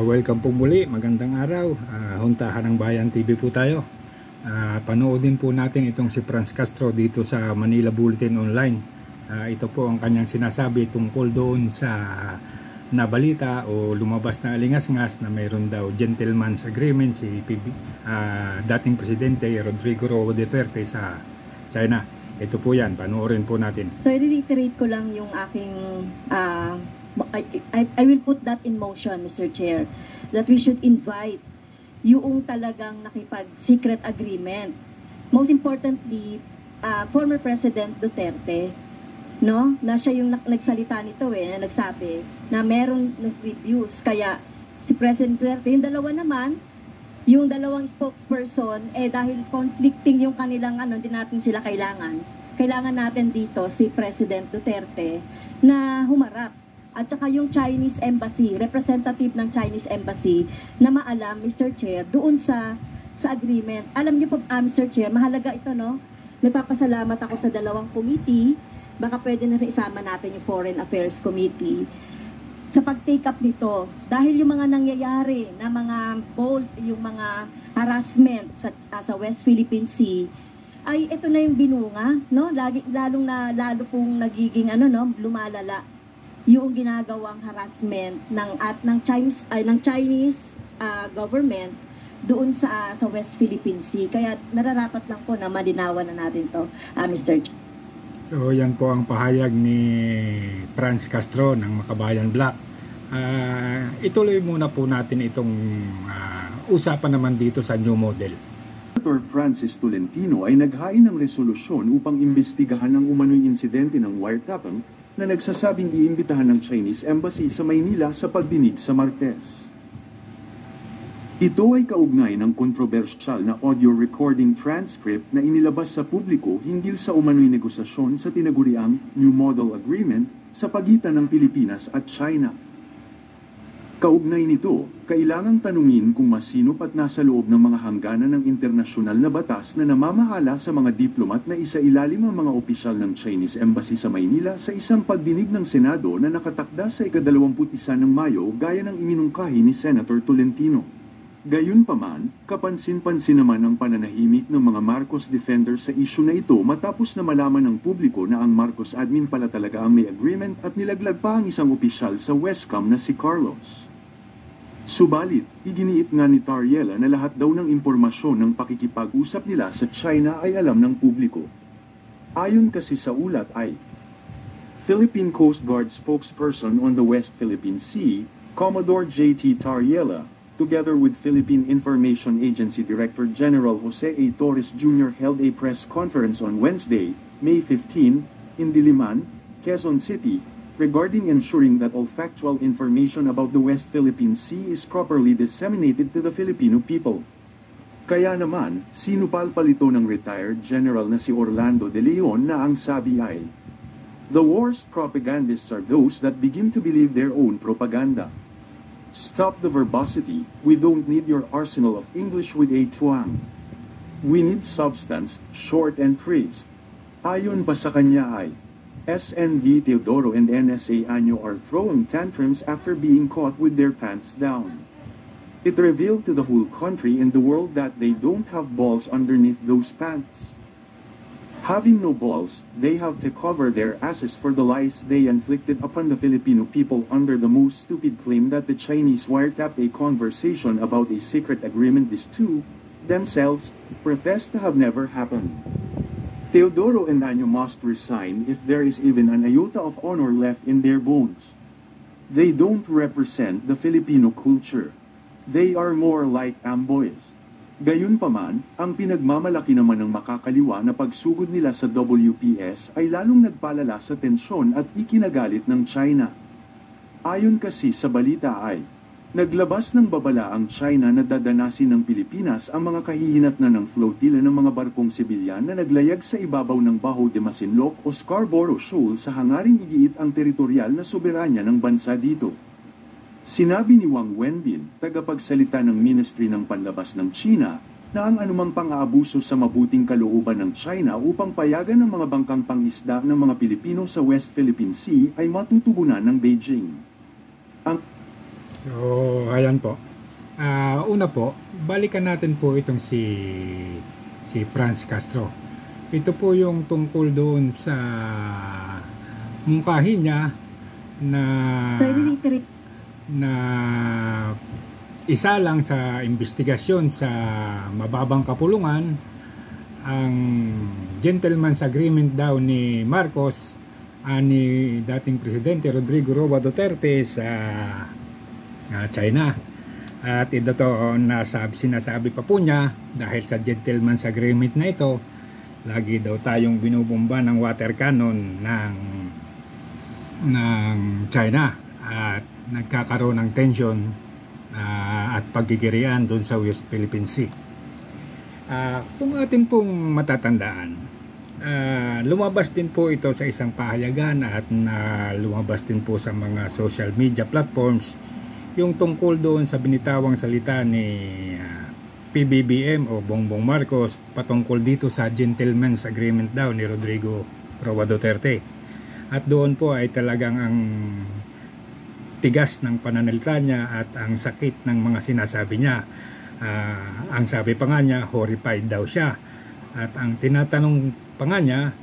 Welcome po muli, magandang araw. Huntahan ng Bayan TV po tayo. Panoodin po natin itong si Franz Castro dito sa Manila Bulletin Online. Ito po ang kanyang sinasabi tungkol doon sa nabalita o lumabas na alingas-ngas na mayroon daw gentleman's agreement si dating presidente Rodrigo Roa Duterte sa China. Ito po yan, panoorin po natin. So i-reiterate ko lang yung aking I will put that in motion, Mr. Chair, that we should invite yung talagang nakipag-secret agreement. Most importantly, former President Duterte, no? Na siya yung nagsalita nito na nagsabi na meron ng reviews. Kaya si President Duterte, yung dalawa naman, yung dalawang spokesperson, dahil conflicting yung kanilang hindi natin sila kailangan. Kailangan natin dito si President Duterte na humarap. At saka yung Chinese Embassy, representative ng Chinese Embassy na maalam, Mr. Chair, doon sa agreement. Alam niyo po, Mr. Chair, mahalaga ito, no? Nagpapasalamat ako sa dalawang committee. Baka pwede na rin isama natin yung Foreign Affairs Committee sa pag-take up nito. Dahil yung mga nangyayari na mga bold, yung mga harassment sa West Philippine Sea, ay ito na yung binunga, no? Lalo pong nagiging lumalala yung ginagawang harassment ng Chinese government doon sa West Philippine Sea. Kaya nararapat lang po na malinawan na natin to, Mr. Chair. So yan po ang pahayag ni Franz Castro ng Makabayan Black. Ituloy muna po natin itong usapan naman dito sa New Model. Senator Francis Tolentino ay naghain ng resolusyon upang imbestigahan ang umano'y insidente ng wiretapping na nagsasabing iimbitahan ng Chinese Embassy sa Maynila sa pagdinig sa Martes. Ito ay kaugnay ng kontrobersyal na audio recording transcript na inilabas sa publiko hinggil sa umano'y negosasyon sa tinaguriang New Model Agreement sa pagitan ng Pilipinas at China. Kaugnay nito, kailangang tanungin kung masinop at nasa loob ng mga hangganan ng internasyonal na batas na namamahala sa mga diplomat na isailalim ang mga opisyal ng Chinese Embassy sa Maynila sa isang pagdinig ng Senado na nakatakda sa ika-21 ng Mayo gaya ng iminungkahi ni Senator Tolentino. Gayunpaman, kapansin-pansin naman ang pananahimik ng mga Marcos defenders sa isyu na ito matapos na malaman ng publiko na ang Marcos admin pala talaga ang may agreement at nilaglag pa ang isang opisyal sa Westcom na si Carlos. Subalit, iginiit nga ni Tariela na lahat daw ng impormasyon ng pakikipag-usap nila sa China ay alam ng publiko. Ayon kasi sa ulat ay Philippine Coast Guard spokesperson on the West Philippine Sea, Commodore J.T. Tariela, together with Philippine Information Agency Director General Jose A. Torres Jr. held a press conference on Wednesday, May 15, in Diliman, Quezon City, regarding ensuring that all factual information about the West Philippine Sea is properly disseminated to the Filipino people. Kaya naman, sinupalpal ito ng retired general na si Orlando De Leon na ang sabi ay, "The worst propagandists are those that begin to believe their own propaganda. Stop the verbosity, we don't need your arsenal of English with a twang. We need substance, short and crisp." Ayon pa sa kanya ay, SND Teodoro and NSA Año are throwing tantrums after being caught with their pants down. It revealed to the whole country and the world that they don't have balls underneath those pants. Having no balls, they have to cover their asses for the lies they inflicted upon the Filipino people under the most stupid claim that the Chinese wiretapped a conversation about a secret agreement these two, themselves, profess to have never happened. Teodoro and Año must resign if there is even an iota of honor left in their bones. They don't represent the Filipino culture. They are more like amboys. Gayunpaman, ang pinagmamalaki naman ng makakaliwa na pagsugod nila sa WPS ay lalong nagpalala sa tensyon at ikinagalit ng China. Ayon kasi sa balita ay, naglabas ng babala ang China na dadanasin ng Pilipinas ang mga kahihinatnan ng flotilla ng mga barkong sibilyan na naglayag sa ibabaw ng Baho de Masinloc o Scarborough Shoal sa hangaring igiit ang teritorial na soberanya ng bansa dito. Sinabi ni Wang Wenbin, tagapagsalita ng Ministry ng Panlabas ng China, na ang anumang pang-aabuso sa mabuting kalooban ng China upang payagan ng mga bangkang pangisda ng mga Pilipino sa West Philippine Sea ay matutugunan ng Beijing. So, ayan po. Una po, balikan natin po itong si Franz Castro. Ito po yung tungkol doon sa mungkahi niya na isa lang sa investigasyon sa mababang kapulungan ang gentleman's agreement daw ni Marcos ni dating Presidente Rodrigo Roa Duterte sa China. At ito to sinasabi pa po niya dahil sa gentleman's agreement na ito, lagi daw tayong binubomba ng water cannon ng China at nagkakaroon ng tension at pagkikirian doon sa West Philippine Sea. Kung atin pong matatandaan, lumabas din po ito sa isang pahayagan at lumabas din po sa mga social media platforms yung tungkol doon sa binitawang salita ni PBBM o Bongbong Marcos patungkol dito sa gentleman's agreement daw ni Rodrigo Roa Duterte. At doon po ay talagang ang tigas ng pananalita niya at ang sakit ng mga sinasabi niya. Ang sabi pa nga niya, horrified daw siya. At ang tinatanong pa nga niya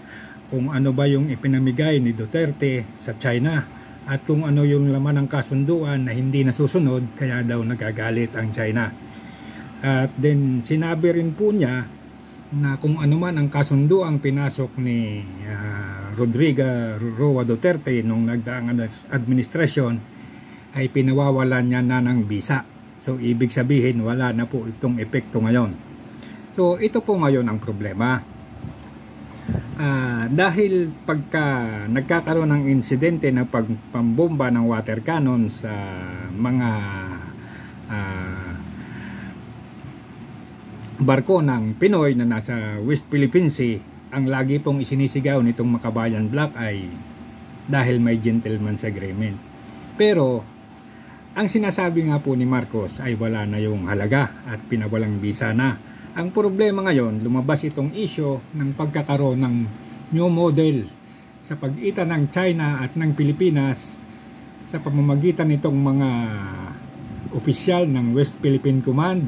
kung ano ba yung ipinamigay ni Duterte sa China at kung ano yung laman ng kasunduan na hindi nasusunod, kaya daw nagagalit ang China. At then sinabi rin po niya na kung ano man ang kasunduang pinasok ni Rodrigo Roa Duterte nung nagdaang administrasyon ay pinawawalan niya na ng bisa. So ibig sabihin wala na po itong epekto ngayon. So ito po ngayon ang problema. Dahil pagka nagkakaroon ng insidente na pambomba ng water cannon sa mga barko ng Pinoy na nasa West Philippine Sea, ang lagi pong isinisigaw nitong Makabayan Black ay dahil may gentleman's agreement. Pero ang sinasabi nga po ni Marcos ay wala na yung halaga at pinawalang bisa na. Ang problema ngayon, lumabas itong issue ng pagkakaroon ng new model sa pagitan ng China at ng Pilipinas sa pamamagitan nitong mga opisyal ng West Philippine Command,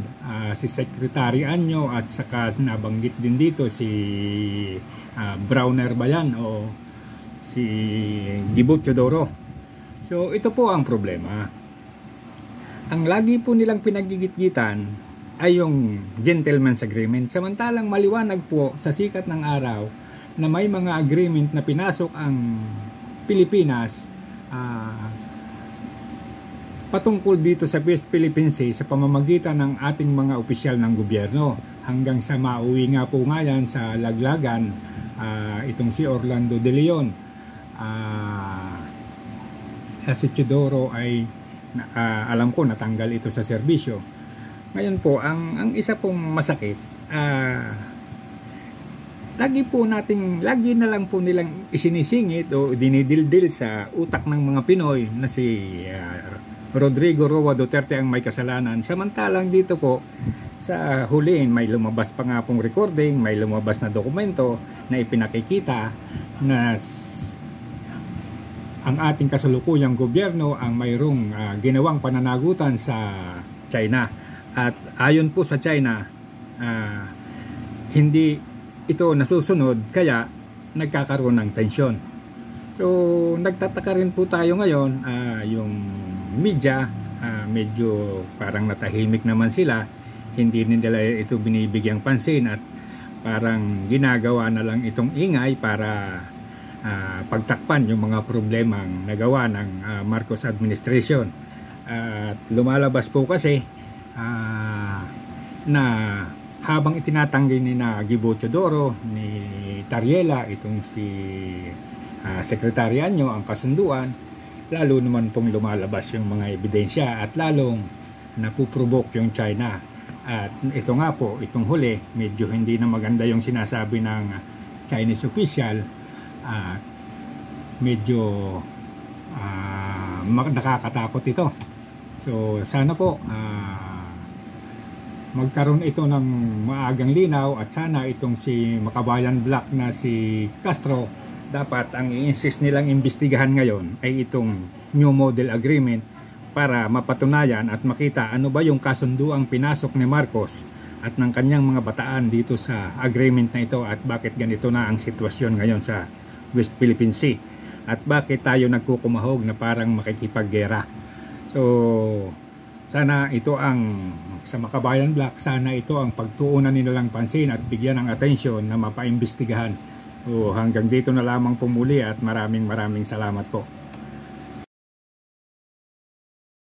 si Secretary Anyo at saka nabanggit din dito si Browner ba yan o si Gibo Teodoro. So ito po ang problema. Ang lagi po nilang pinagigit-gitan ay yung gentleman's agreement. Samantalang maliwanag po sa sikat ng araw na may mga agreement na pinasok ang Pilipinas patungkol dito sa West Philippine Sea sa pamamagitan ng ating mga opisyal ng gobyerno hanggang sa mauwi nga po nga yan sa laglagan itong si Orlando De Leon. Si Teodoro ay alam ko natanggal ito sa serbisyo. Ngayon po, ang isa pong masakit, lagi na lang po nilang isinisingit o dinidildil sa utak ng mga Pinoy na si Rodrigo Roa Duterte ang may kasalanan. Samantalang dito po, sa huli, may lumabas pa nga pong recording, may lumabas na dokumento na ipinakikita na ang ating kasalukuyang gobyerno ang mayroong ginawang pananagutan sa China. At ayon po sa China, hindi ito nasusunod kaya nagkakaroon ng tensyon. So nagtataka rin po tayo ngayon, yung media medyo parang natahimik naman sila, hindi nila ito binibigyang pansin at parang ginagawa na lang itong ingay para pagtakpan yung mga problemang nagawa ng Marcos administration. At lumalabas po kasi na habang itinatanggi ni Gibo Teodoro, ni Tariela, itong si Secretary Anyo ang kasunduan, lalo naman pong lumalabas yung mga ebidensya at lalong napuprovoke yung China. At ito nga po, itong huli, medyo hindi na maganda yung sinasabi ng Chinese official at medyo nakakatakot ito. So sana po magkaroon ito ng maagang linaw at sana itong si Makabayan Black na si Castro, dapat ang i-insist nilang imbestigahan ngayon ay itong new model agreement para mapatunayan at makita ano ba yung kasunduang pinasok ni Marcos at ng kanyang mga bataan dito sa agreement na ito at bakit ganito na ang sitwasyon ngayon sa West Philippine Sea at bakit tayo nagkukumahog na parang makikipaggera. So sana ito ang sa Makabayan Black, sana ito ang pagtuunan nilang pansin at bigyan ng atensyon na mapaimbestigahan. So hanggang dito na lamang po muli at maraming salamat po.